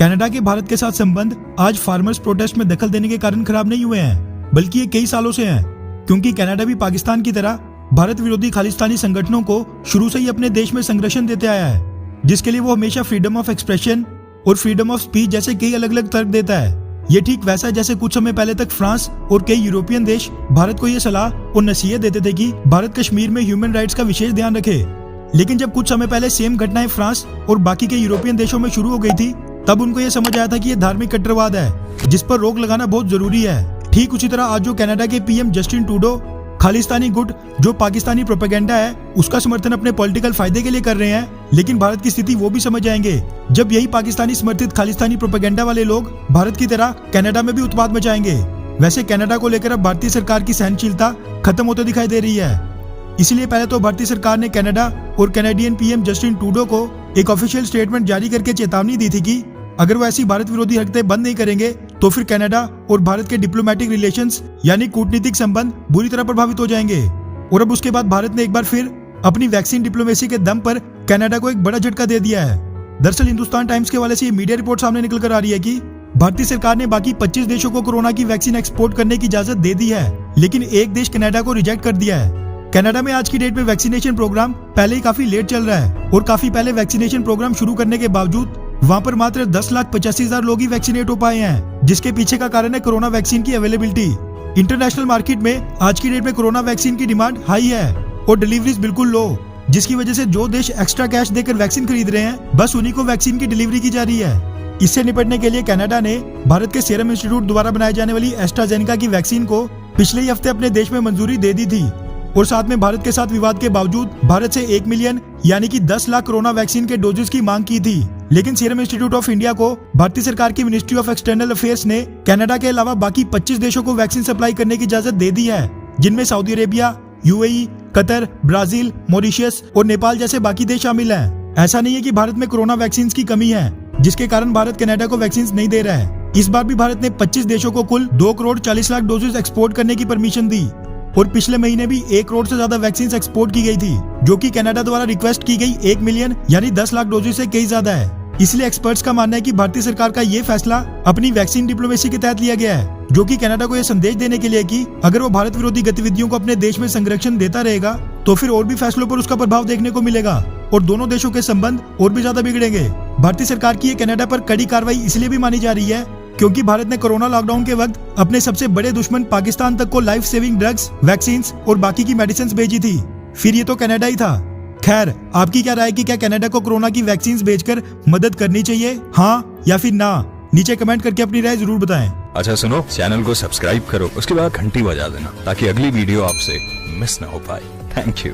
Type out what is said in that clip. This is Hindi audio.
कनाडा के भारत के साथ संबंध आज फार्मर्स प्रोटेस्ट में दखल देने के कारण खराब नहीं हुए हैं, बल्कि ये कई सालों से हैं, क्योंकि कनाडा भी पाकिस्तान की तरह भारत विरोधी खालिस्तानी संगठनों को शुरू से ही अपने देश में संरक्षण देते आया है, जिसके लिए वो हमेशा फ्रीडम ऑफ एक्सप्रेशन और फ्रीडम ऑफ स्पीच जैसे कई अलग अलग तर्क देता है। ये ठीक वैसा जैसे कुछ समय पहले तक फ्रांस और कई यूरोपियन देश भारत को ये सलाह और नसीहत देते थे कि भारत कश्मीर में ह्यूमन राइट्स का विशेष ध्यान रखे। लेकिन जब कुछ समय पहले सेम घटनाएं फ्रांस और बाकी के यूरोपियन देशों में शुरू हो गई थी, तब उनको ये समझ आया था कि ये धार्मिक कट्टरवाद है, जिस पर रोक लगाना बहुत जरूरी है। ठीक उसी तरह आज जो कनाडा के पीएम जस्टिन ट्रूडो खालिस्तानी गुट जो पाकिस्तानी प्रोपेगेंडा है उसका समर्थन अपने पॉलिटिकल फायदे के लिए कर रहे हैं, लेकिन भारत की स्थिति वो भी समझ जाएंगे जब यही पाकिस्तानी समर्थित खालिस्तानी प्रोपेगेंडा वाले लोग भारत की तरह कनाडा में भी उत्पात मचाएंगे। वैसे कनाडा को लेकर अब भारतीय सरकार की सहनशीलता खत्म होते दिखाई दे रही है। इसलिए पहले तो भारतीय सरकार ने कनाडा और कैनेडियन पीएम जस्टिन ट्रूडो को एक ऑफिशियल स्टेटमेंट जारी करके चेतावनी दी थी कि अगर वो ऐसी भारत विरोधी हरकतें बंद नहीं करेंगे तो फिर कनाडा और भारत के डिप्लोमेटिक रिलेशंस यानी कूटनीतिक संबंध बुरी तरह प्रभावित हो जाएंगे। और अब उसके बाद भारत ने एक बार फिर अपनी वैक्सीन डिप्लोमेसी के दम पर कनाडा को एक बड़ा झटका दे दिया है। दरअसल हिंदुस्तान टाइम्स के हवाले से ये मीडिया रिपोर्ट सामने निकल कर आ रही है कि भारतीय सरकार ने बाकी 25 देशों को कोरोना की वैक्सीन एक्सपोर्ट करने की इजाजत दे दी है, लेकिन एक देश कनाडा को रिजेक्ट कर दिया है। कनाडा में आज की डेट में वैक्सीनेशन प्रोग्राम पहले ही काफी लेट चल रहा है और काफी पहले वैक्सीनेशन प्रोग्राम शुरू करने के बावजूद वहाँ पर मात्र 10,85,000 लोग ही वैक्सीनेट हो पाए हैं, जिसके पीछे का कारण है कोरोना वैक्सीन की अवेलेबिलिटी। इंटरनेशनल मार्केट में आज की डेट में कोरोना वैक्सीन की डिमांड हाई है और डिलीवरीज बिल्कुल लो, जिसकी वजह से जो देश एक्स्ट्रा कैश देकर वैक्सीन खरीद रहे हैं बस उन्हीं को वैक्सीन की डिलीवरी की जा रही है। इससे निपटने के लिए कनाडा ने भारत के सीरम इंस्टीट्यूट द्वारा बनाई जाने वाली एस्ट्राजेनेका की वैक्सीन को पिछले ही हफ्ते अपने देश में मंजूरी दे दी थी और साथ में भारत के साथ विवाद के बावजूद भारत से 1 मिलियन यानी कि 10 लाख कोरोना वैक्सीन के डोजेस की मांग की थी। लेकिन सीरम इंस्टीट्यूट ऑफ इंडिया को भारतीय सरकार की मिनिस्ट्री ऑफ एक्सटर्नल अफेयर्स ने कनाडा के अलावा बाकी 25 देशों को वैक्सीन सप्लाई करने की इजाजत दे दी है, जिनमें Saudi Arabia, UAE, Qatar, Brazil, Mauritius और नेपाल जैसे बाकी देश शामिल हैं। ऐसा नहीं है कि भारत में कोरोना वैक्सीन की कमी है, जिसके कारण भारत कनाडा को वैक्सीन नहीं दे रहा है। इस बार भी भारत ने 25 देशों को कुल 2 करोड़ 40 लाख डोजेस एक्सपोर्ट करने की परमिशन दी और पिछले महीने भी 1 करोड़ से ज्यादा वैक्सीन एक्सपोर्ट की गई थी, जो कि कनाडा द्वारा रिक्वेस्ट की गई 1 मिलियन यानी 10 लाख डोजेस से कई ज्यादा है। इसलिए एक्सपर्ट्स का मानना है कि भारतीय सरकार का ये फैसला अपनी वैक्सीन डिप्लोमेसी के तहत लिया गया है, जो कि कनाडा को यह संदेश देने के लिए कि अगर वो भारत विरोधी गतिविधियों को अपने देश में संरक्षण देता रहेगा तो फिर और भी फैसलों पर उसका प्रभाव देखने को मिलेगा और दोनों देशों के संबंध और भी ज्यादा बिगड़ेंगे। भारतीय सरकार की ये कनाडा पर कड़ी कार्रवाई इसलिए भी मानी जा रही है क्योंकि भारत ने कोरोना लॉकडाउन के वक्त अपने सबसे बड़े दुश्मन पाकिस्तान तक को लाइफ सेविंग ड्रग्स, वैक्सीन और बाकी की मेडिसिन भेजी थी। फिर ये तो कनाडा ही था। खैर, आपकी क्या राय है कि क्या कनाडा को कोरोना की वैक्सीन भेजकर मदद करनी चाहिए, हाँ या फिर ना? नीचे कमेंट करके अपनी राय जरूर बताएं। अच्छा सुनो, चैनल को सब्सक्राइब करो, उसके बाद घंटी बजा देना ताकि अगली वीडियो आपसे मिस ना हो पाए। Thank you.